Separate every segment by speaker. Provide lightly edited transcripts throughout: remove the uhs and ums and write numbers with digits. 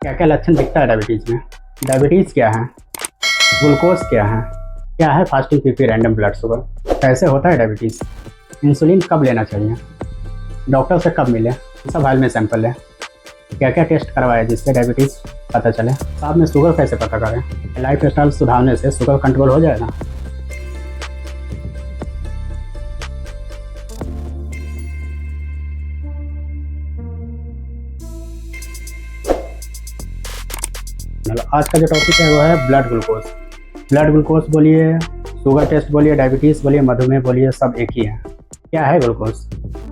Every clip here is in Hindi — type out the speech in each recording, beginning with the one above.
Speaker 1: क्या क्या लक्षण दिखता है डायबिटीज़ में? डायबिटीज़ क्या है? ग्लूकोज क्या है fasting PP random blood sugar? कैसे होता है डायबिटीज़? इंसुलिन कब लेना चाहिए? डॉक्टर से कब मिले? सब हाल में सैंपल है। क्या क्या टेस्ट करवाए जिससे डायबिटीज़ पता चले? साथ में शुगर कैसे पता करें? लाइफ स्टाइल सुधारने से शुगर कंट्रोल हो जाएगा? आज का जो टॉपिक है वो है ब्लड ग्लूकोज। ब्लड ग्लूकोज बोलिए, शुगर टेस्ट बोलिए, डायबिटीज़ बोलिए, मधुमेह बोलिए, सब एक ही है। क्या है ग्लूकोज?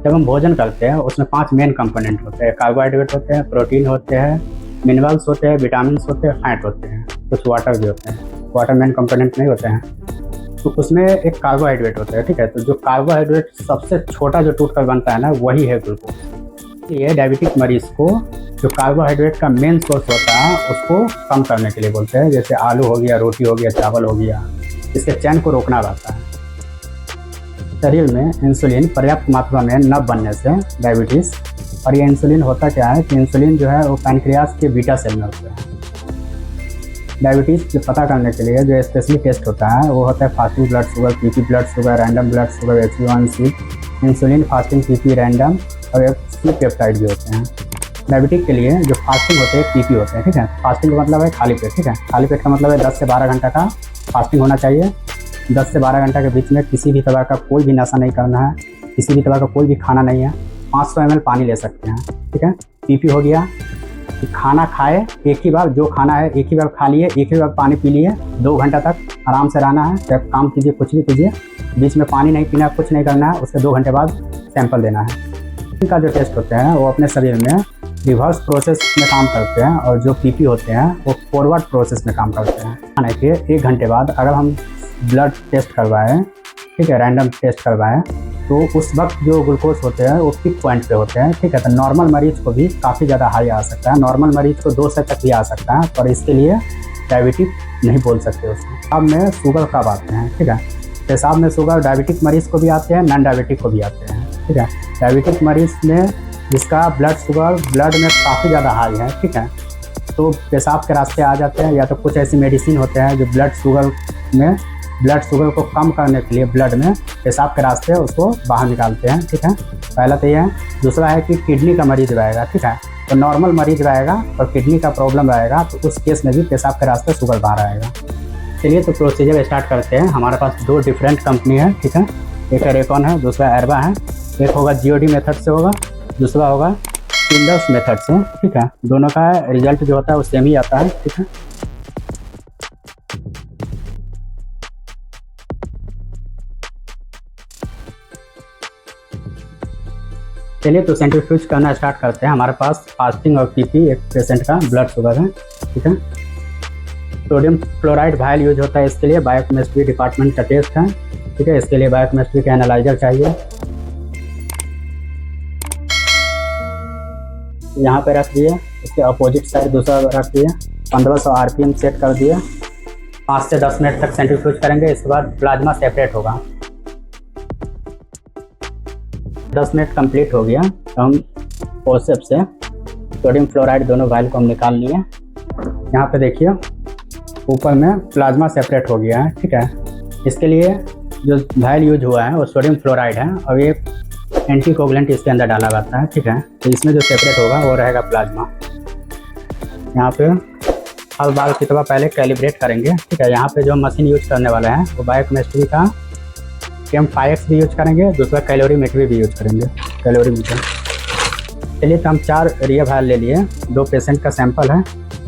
Speaker 1: जब हम भोजन करते हैं उसमें 5 मेन कंपोनेंट होते हैं। कार्बोहाइड्रेट होते हैं, प्रोटीन होते हैं, मिनरल्स होते हैं, विटामिन होते हैं, फैट होते हैं, कुछ वाटर भी होते हैं। वाटर मेन कंपोनेंट नहीं होते हैं, तो उसमें एक कार्बोहाइड्रेट होता है। ठीक है, तो जो कार्बोहाइड्रेट सबसे छोटा जो टूट कर बनता है ना, वही है ग्लूकोज। ये डायबिटिक मरीज को जो कार्बोहाइड्रेट का मेन सोर्स होता है उसको कम करने के लिए बोलते हैं। जैसे आलू हो गया, रोटी हो गया, चावल हो गया, इसके चैन को रोकना रहता है। शरीर में इंसुलिन पर्याप्त मात्रा में न बनने से डायबिटीज़, और ये इंसुलिन होता क्या है कि इंसुलिन जो है वो पैनक्रियास के बीटा सेल में होता है। डायबिटीज़ पता करने के लिए जो स्पेशली टेस्ट होता है वो होता है fasting blood sugar, PP blood sugar, random blood sugar, HbA1c, insulin fasting PP random, और एक सी पेप्टाइड भी होते हैं। डायबिटिक के लिए जो फास्टिंग होते हैं पीपी होते हैं। ठीक है, फास्टिंग का मतलब है खाली पेट। ठीक है, खाली पेट का मतलब है 10 से 12 घंटा का फास्टिंग होना चाहिए। 10 से 12 घंटा के बीच में किसी भी तरह का कोई भी नशा नहीं करना है, किसी भी तरह का कोई भी खाना नहीं है। 500 ml पानी ले सकते हैं। ठीक है, पीपी हो गया कि खाना खाए एक ही बार, जो खाना है एक ही बार खा लिए, एक ही बार पानी पी लिए, 2 घंटा तक आराम से रहना है। जब काम कीजिए, कुछ भी कीजिए, बीच में पानी नहीं पीना, कुछ नहीं करना है। उसके 2 घंटे बाद सैंपल देना है। इनका जो टेस्ट होते हैं वो अपने शरीर में रिवर्स प्रोसेस में काम करते हैं, और जो पीपी होते हैं वो फॉरवर्ड प्रोसेस में काम करते हैं। खाने के 1 घंटे बाद अगर हम ब्लड टेस्ट करवाएं, ठीक है, रैंडम टेस्ट करवाएं, तो उस वक्त जो ग्लूकोज होते हैं वो पिक पॉइंट पे होते हैं। ठीक है, तो नॉर्मल मरीज को भी काफ़ी ज़्यादा हाई आ सकता है। नॉर्मल मरीज को 200 तक भी आ सकता है, पर इसके लिए डायबिटिक नहीं बोल सकते उसको। अब में शुगर कब आते हैं? ठीक है, पेशाब में शुगर डायबिटिक मरीज को भी आते हैं, नॉन डायबिटिक को भी आते हैं। ठीक है, डायबिटिक मरीज में जिसका ब्लड शुगर ब्लड में काफ़ी ज़्यादा हाई है, ठीक है, तो पेशाब के रास्ते आ जाते हैं, या तो कुछ ऐसी मेडिसिन होते हैं जो ब्लड शुगर को कम करने के लिए ब्लड में पेशाब के रास्ते उसको बाहर निकालते हैं। ठीक है, पहला तो ये है। दूसरा है कि किडनी का मरीज रहेगा। ठीक है, तो नॉर्मल मरीज रहेगा और किडनी का प्रॉब्लम रहेगा, तो उस केस में भी पेशाब के रास्ते शुगर बाहर आएगा। चलिए तो प्रोसीजर स्टार्ट करते हैं। हमारे पास 2 डिफरेंट कंपनी है। ठीक है, एक रेकॉन है, दूसरा एरबा है। एक होगा GOD मेथड से होगा, दूसरा होगा इंडस मेथड से। ठीक है, दोनों का रिजल्ट जो होता है वो सेम ही आता है। ठीक है, चलिए तो सेंट्रीफ्यूज करना स्टार्ट करते हैं। हमारे पास फास्टिंग और पीपी एक पेशेंट का ब्लड शुगर है। ठीक है, सोडियम क्लोराइड वायल यूज होता है इसके लिए। बायोकेमिस्ट्री डिपार्टमेंट का टेस्ट है। ठीक है, इसके लिए बायोकेमिस्ट्री का एनालाइजर चाहिए। यहाँ पे रख दिए, इसके अपोजिट साइड दूसरा रख दिए। 1500 RPM सेट कर दिए। 5 से 10 मिनट तक सेंट्रीफ्यूज करेंगे। इसके बाद प्लाज्मा सेपरेट होगा। 10 मिनट कंप्लीट हो गया, तो हम फोर्सेप्स से सोडियम फ्लोराइड दोनों वायल को हम निकाल लिए। यहाँ पे देखिए ऊपर में प्लाज्मा सेपरेट हो गया है। ठीक है, इसके लिए जो वायल यूज हुआ है वो सोडियम फ्लोराइड है, और ये एंटीकोगुलेंट इसके अंदर डाला जाता है। ठीक है, तो इसमें जो सेपरेट होगा वो रहेगा प्लाज्मा। यहाँ पे हर बार की तरह पहले कैलिब्रेट करेंगे। ठीक है, यहाँ पे जो मशीन यूज करने वाले हैं वो बायोकेमिस्ट्री का Chem5X भी यूज करेंगे, दूसरा कैलोरीमेट्री भी यूज करेंगे, कैलोरीमीटर। चलिए तो हम 4 रिया वायल ले लिए। 2 पेशेंट का सैंपल है।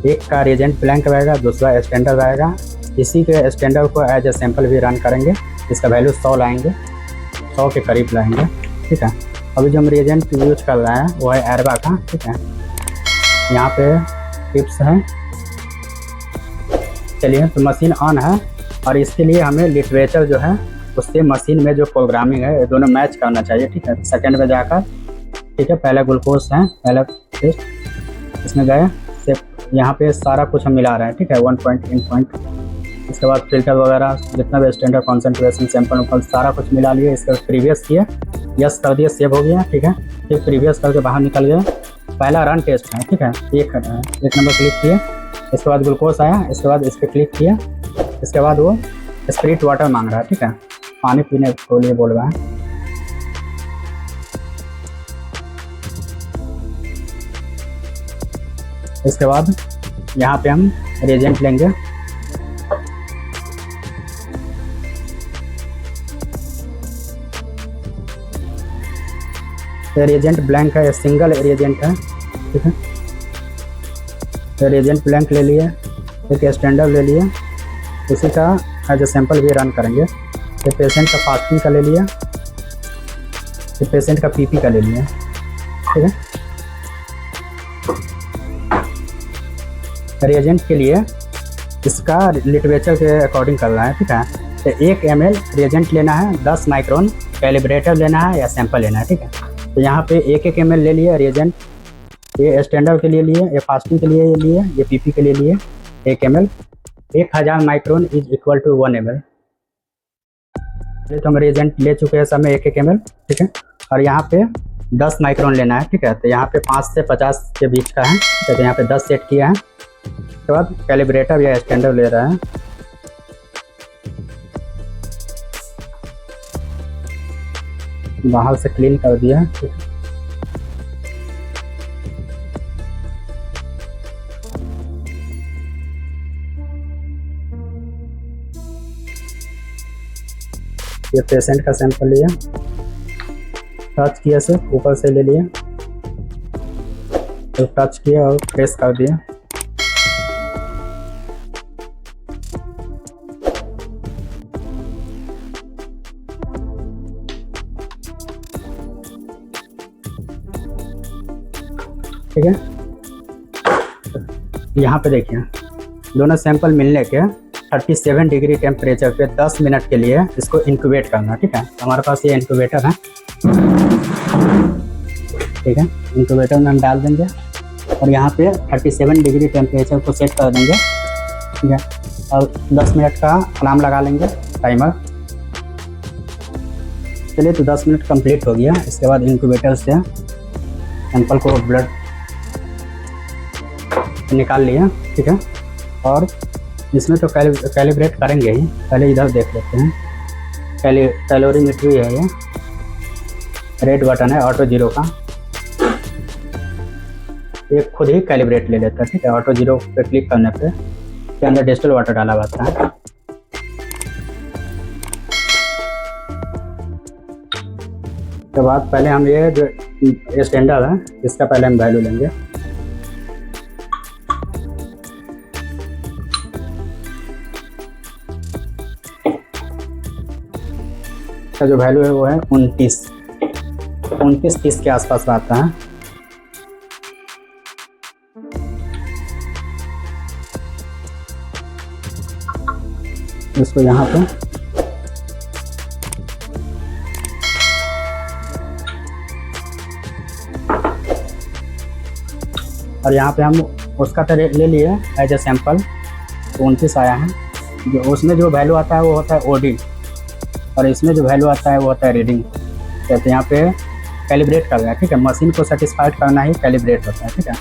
Speaker 1: एक का रिएजेंट ब्लैंक रहेगा, दूसरा स्टैंडर्ड रहेगा। इसी के स्टैंडर्ड को एज ए सैंपल भी रन करेंगे। इसका वैल्यू 100 लाएंगे, 100 के करीब लाएंगे। ठीक है, अभी जो हम रिएजेंट यूज कर रहे हैं वो है एरबा का। ठीक है, यहाँ पे टिप्स है। चलिए तो मशीन ऑन है, और इसके लिए हमें लिटरेचर जो है उससे मशीन में जो प्रोग्रामिंग है ये दोनों मैच करना चाहिए। ठीक है, सेकंड में जाकर, ठीक है, पहले ग्लूकोज है, पहले टेस्ट इसमें गए, यहाँ पे सारा कुछ हम मिला रहे हैं। ठीक है, 1 पॉइंट, इन पॉइंट, इसके बाद फिल्टर वगैरह जितना भी स्टैंडर्ड कॉन्सेंट्रेशन सैंपल वैम्पल सारा कुछ मिला लिए। इसके बाद प्रीवियस किए, यस कर दिए, सेव हो गया। ठीक है, फिर प्रीवियस करके बाहर निकल गए। पहला रन टेस्ट है, ठीक है। एक नंबर क्लिक किया, इसके बाद ग्लूकोज आया, इसके बाद इस पर क्लिक किया, इसके बाद वो स्प्रिट वाटर मांग रहा है, ठीक है, पानी पीने के लिए बोल रहा है। इसके बाद यहाँ पे हम रिएजेंट लेंगे, रिएजेंट ब्लैंक है, सिंगल रिएजेंट है, ठीक है। रिएजेंट ब्लैंक ले लिए, एक स्टैंडर्ड ले लिए, उसी का एज ए सैंपल भी रन करेंगे। ये पेशेंट का फास्टिंग का ले लिया, ये पेशेंट का पीपी का ले लिया, ठीक है। रिएजेंट के लिए इसका लिटरेचर के अकॉर्डिंग करना है, ठीक है। तो 1 ml रिएजेंट लेना है, 10 माइक्रोन कैलिब्रेटर लेना है या सैंपल लेना है, ठीक है। तो यहाँ पे 1 ml ले लिया रिएजेंट, ये स्टैंडर्ड के लिए लिए, ये फास्टिंग के लिए लिए, ये पीपी के लिए लिए 1 ml। 1000 micron is equal to 1 ml। तो हम रिएजेंट ले चुके हैं समय 1 ml, ठीक है। और यहाँ पे 10 माइक्रोन लेना है, ठीक है। तो यहाँ पे 5 से 50 के बीच का है, ठीक है। तो यहाँ पे 10 सेट किया है। उसके बाद कैलिब्रेटर या स्टैंडर्ड ले रहा है, बाहर से क्लीन कर दिया, ठीक है। ये पेशेंट का सैंपल लिया, टच किया, से ऊपर से ले लिया, तो टच किया और प्रेस कर दिया। ठीक है। यहाँ पे देखिए दोनों सैंपल मिलने के 37 डिग्री टेम्परेचर पे 10 मिनट के लिए इसको इंक्यूबेट करना, ठीक है। हमारे पास ये इंक्यूबेटर है, ठीक है। इंक्यूबेटर में हम डाल देंगे और यहाँ पे 37 डिग्री टेम्परेचर को सेट कर देंगे, ठीक है। और 10 मिनट का अलार्म लगा लेंगे, टाइमर। चलिए, तो 10 मिनट कंप्लीट हो गया। इसके बाद इंक्यूबेटर से सैंपल को ब्लड निकाल लिया, ठीक है। और इसमें तो कैलिब्रेट करेंगे ही, पहले इधर देख लेते हैं। कैलोरीमेट्री है, ये रेड बटन है ऑटो जीरो का, ये खुद ही कैलिब्रेट ले लेता है, ठीक है। ऑटो जीरो पे क्लिक करने पे इसके अंदर डिस्टिल वाटर डाला हुआ है। उसके बाद पहले हम ये जो स्टैंडर्ड है इसका पहले हम वैल्यू लेंगे। का जो वैल्यू है वो है 29-30 के आसपास आता है। इसको यहाँ पे और यहाँ पे हम उसका तो ले लिए एज ए सैंपल, 29 आया है। जो उसमें जो वैल्यू आता है वो होता है ओडी, और इसमें जो वैल्यू आता है वो होता है रीडिंग। तो यहाँ पे कैलिब्रेट कर रहा है, ठीक है। मशीन को सेटिस्फाइड करना ही कैलिब्रेट होता है, ठीक है।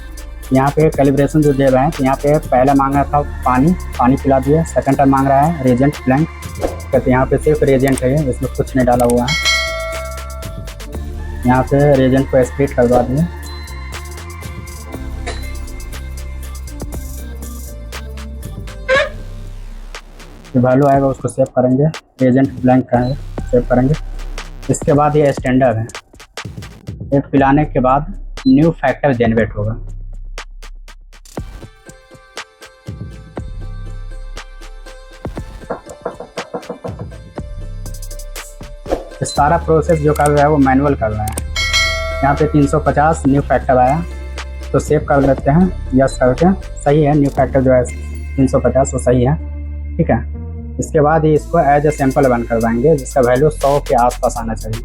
Speaker 1: यहाँ पे कैलिब्रेशन जो दे रहे हैं, तो यहाँ पे पहला मांग रहा था पानी पिला दिया, सेकंड टाइम मांग रहा है रिएजेंट ब्लैंक, तो यहाँ पे सिर्फ रिएजेंट है, इसमें कुछ नहीं डाला हुआ है। यहाँ पे रिएजेंट को स्प्लिट करवा दिया। वैल्यू आएगा उसको सेव करेंगे, रिएजेंट ब्लैंक का है, सेव करेंगे। इसके बाद ये स्टैंडर्ड है, ये पिलाने के बाद न्यू फैक्टर जनरेट होगा। सारा प्रोसेस जो कर रहा है वो मैनुअल कर रहा है। यहाँ पे 350 न्यू फैक्टर आया, तो सेव कर लेते हैं, यस करके। सही है, न्यू फैक्टर जो है 350 वो सही है, ठीक है। इसके बाद ही इसको एज ए सैंपल रन करवाएंगे, जिसका वैल्यू 100 के आसपास आना चाहिए।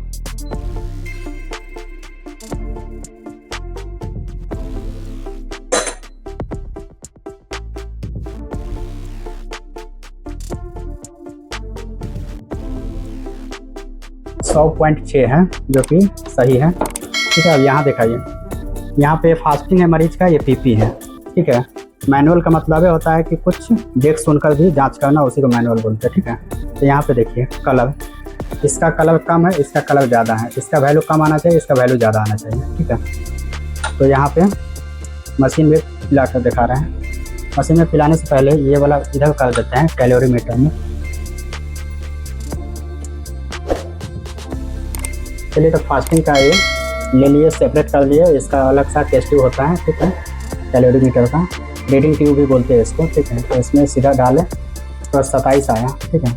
Speaker 1: .6 है, जो कि सही है, ठीक है। अब यहाँ दिखाइए, यहाँ पे फास्टिंग है मरीज का, ये पीपी है, ठीक है। मैनुअल का मतलब होता है कि कुछ देख सुनकर भी जांच करना, उसी को मैनुअल बोलते हैं, ठीक है। तो यहाँ पे देखिए कलर, इसका कलर कम है, इसका कलर ज़्यादा है, इसका वैल्यू कम आना चाहिए, इसका वैल्यू ज़्यादा आना चाहिए, ठीक है। तो यहाँ पे मशीन में पिला कर दिखा रहे हैं। मशीन में पिलाने से पहले ये वाला इधर कर देते हैं कैलोरीमीटर में। चलिए, तो फास्टिंग का ये ले लिए, सेपरेट कर लिए, इसका अलग सा टेस्ट ट्यूब होता है, ठीक है, कैलोरीमीटर का, रीडिंग ट्यूब भी बोलते हैं इसको, ठीक है। तो इसमें सीधा डालें तो 27 आया, ठीक है।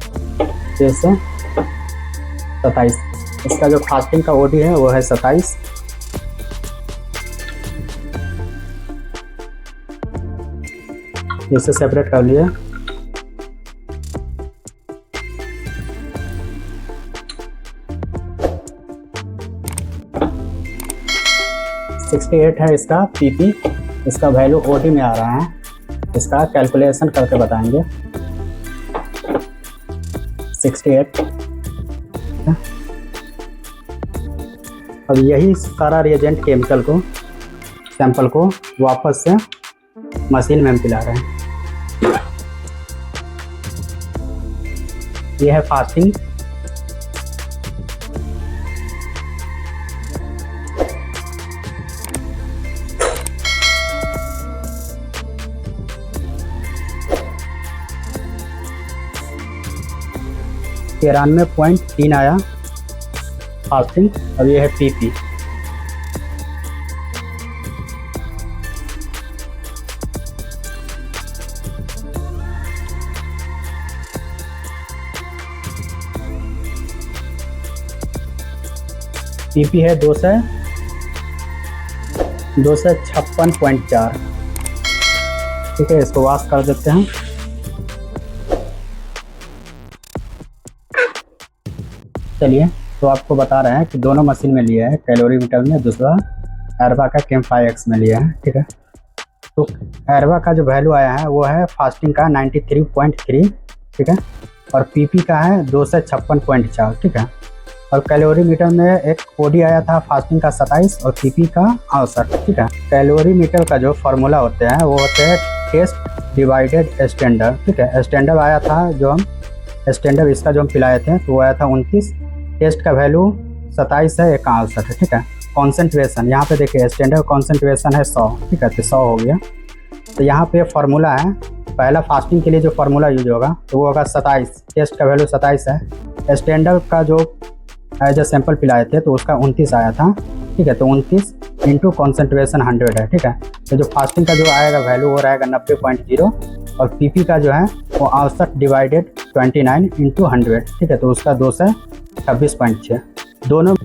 Speaker 1: तो इससे 27, इसका जो फास्टिंग का ओडी है वो है 27। इसे सेपरेट कर लिए। (68) है इसका पीपी, इसका वैल्यू ओडी में आ रहा है, इसका कैलकुलेशन करके बताएंगे। 68। अब यही सारा रिएजेंट केमिकल को, सैंपल को वापस से मशीन में हम पिला रहे हैं। यह है फास्टिंग। (93.3 आया फास्टिंग। अब ये है पीपी। पीपी है 256.4, ठीक है। इसको वॉश कर देते हैं। चलिए, तो आपको बता रहे हैं कि दोनों मशीन में लिया है, कैलोरीमीटर में, दूसरा एरवा का Chem5X में लिया है, ठीक है। तो एरवा का जो वैल्यू आया है वो है फास्टिंग का 93.3, ठीक है, और पीपी का है 256.4, ठीक है। और कैलोरीमीटर में एक ओडी आया था फास्टिंग का 27 और पीपी का 68, ठीक है। कैलोरीमीटर का जो फार्मूला होते हैं वो होते हैं टेस्ट डिवाइडेड स्टैंडर्ड, ठीक है। स्टैंडर्ड आया था जो हम स्टैंडर्ड इसका जो हम पिलाए थे तो वो आया था 29, टेस्ट का वैल्यू 27 है, 61 है, ठीक है। कॉन्सेंट्रेशन यहाँ पे देखिए, स्टैंडर्ड कॉन्सेंट्रेशन है 100, ठीक है, तो 100 हो गया। तो यहाँ पे फार्मूला है, पहला फास्टिंग के लिए जो फार्मूला यूज होगा तो वो होगा 27, टेस्ट का वैल्यू 27 है। स्टैंडर्ड का जो एज ए सैंपल पिलाए थे तो उसका 29 आया था, ठीक है। तो 29 इंटू कॉन्सेंट्रेशन 100 है, ठीक है। तो जो फास्टिंग का जो आएगा वैल्यू वो रहेगा 90.0 और पीपी का जो है वो 68 डिवाइडेड 29 इंटू 100, ठीक है। तो उसका 226.6 दोनों।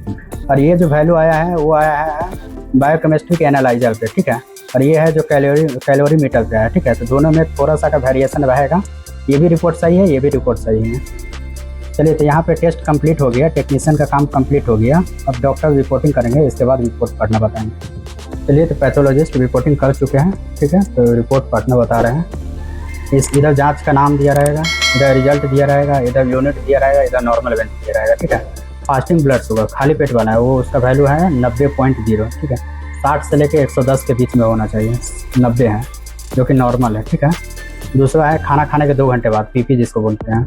Speaker 1: और ये जो वैल्यू आया है वो आया है बायोकेमिस्ट्री के एनालाइजर पे, ठीक है। और ये है जो कैलोरीमीटर पे है, ठीक है। तो दोनों में थोड़ा सा का वेरिएशन रहेगा। ये भी रिपोर्ट सही है, ये भी रिपोर्ट सही है। चलिए, तो यहाँ पे टेस्ट कंप्लीट हो गया, टेक्नीशियन का काम कंप्लीट हो गया। अब डॉक्टर रिपोर्टिंग करेंगे, इसके बाद रिपोर्ट पढ़ना बताएंगे। चलिए, तो पैथोलॉजिस्ट रिपोर्टिंग कर चुके हैं, ठीक है। तो रिपोर्ट पढ़ना बता रहे हैं। इधर जांच का नाम दिया रहेगा, इधर रिजल्ट दिया रहेगा, इधर यूनिट दिया रहेगा, इधर नॉर्मल इवेंट दिया रहेगा, ठीक है। फास्टिंग ब्लड शुगर खाली पेट वाला है, वो उसका वैल्यू है 90.0, ठीक है। 60 से लेके 110 के बीच में होना चाहिए, 90 है जो कि नॉर्मल है, ठीक है। दूसरा है खाना खाने के 2 घंटे बाद, पीपी जिसको बोलते हैं,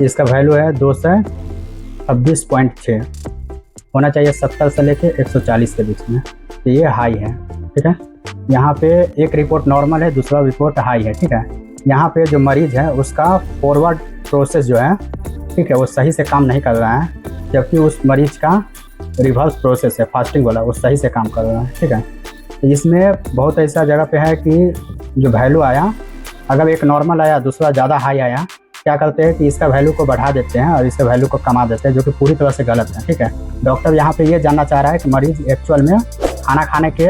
Speaker 1: इसका वैल्यू है 226.6 होना चाहिए, 70 से लेके 140 के बीच में। तो ये हाई है, ठीक है। यहाँ पे एक रिपोर्ट नॉर्मल है, दूसरा रिपोर्ट हाई है, ठीक है। यहाँ पे जो मरीज है उसका फॉरवर्ड प्रोसेस जो है, ठीक है, वो सही से काम नहीं कर रहा है, जबकि उस मरीज का रिवर्स प्रोसेस है फास्टिंग वाला, वो सही से काम कर रहा है, ठीक है। तो इसमें बहुत ऐसा जगह पे है कि जो वैल्यू आया, अगर एक नॉर्मल आया दूसरा ज़्यादा हाई आया, क्या करते हैं कि इसका वैल्यू को बढ़ा देते हैं और इसका वैल्यू को कमा देते हैं, जो कि पूरी तरह से गलत है, ठीक है। डॉक्टर यहाँ पे ये जानना चाह रहा है कि मरीज एक्चुअल में खाना खाने के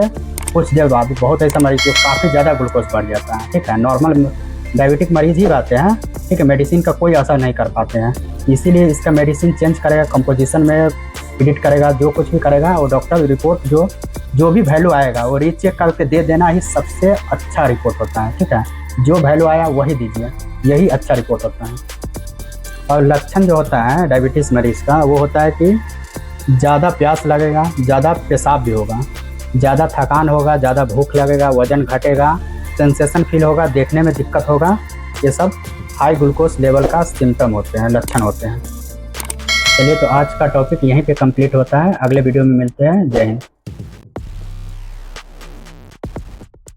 Speaker 1: कुछ देर बाद, बहुत ऐसा मरीज जो काफ़ी ज़्यादा ग्लूकोज बढ़ जाता है, ठीक है, नॉर्मल डायबिटिक मरीज ही रहते हैं, ठीक है, मेडिसिन का कोई असर नहीं कर पाते हैं। इसीलिए इसका मेडिसिन चेंज करेगा, कंपोजिशन में एडिट करेगा, जो कुछ भी करेगा, वो डॉक्टर रिपोर्ट जो भी वैल्यू आएगा वो रीचेक करके दे देना ही सबसे अच्छा रिपोर्ट होता है, ठीक है। जो वैल्यू आया वही दीजिए, यही अच्छा रिपोर्ट होता है। और लक्षण जो होता है डायबिटीज़ मरीज़ का वो होता है कि ज़्यादा प्यास लगेगा, ज़्यादा पेशाब भी होगा, ज़्यादा थकान होगा, ज़्यादा भूख लगेगा, वज़न घटेगा, सेंसेशन फील होगा, देखने में दिक्कत होगा, ये सब हाई ग्लूकोज लेवल का सिम्टम होते हैं, लक्षण होते हैं। चलिए तो आज का टॉपिक यहीं पे कंप्लीट होता है, अगले वीडियो में मिलते हैं। जय हिंद।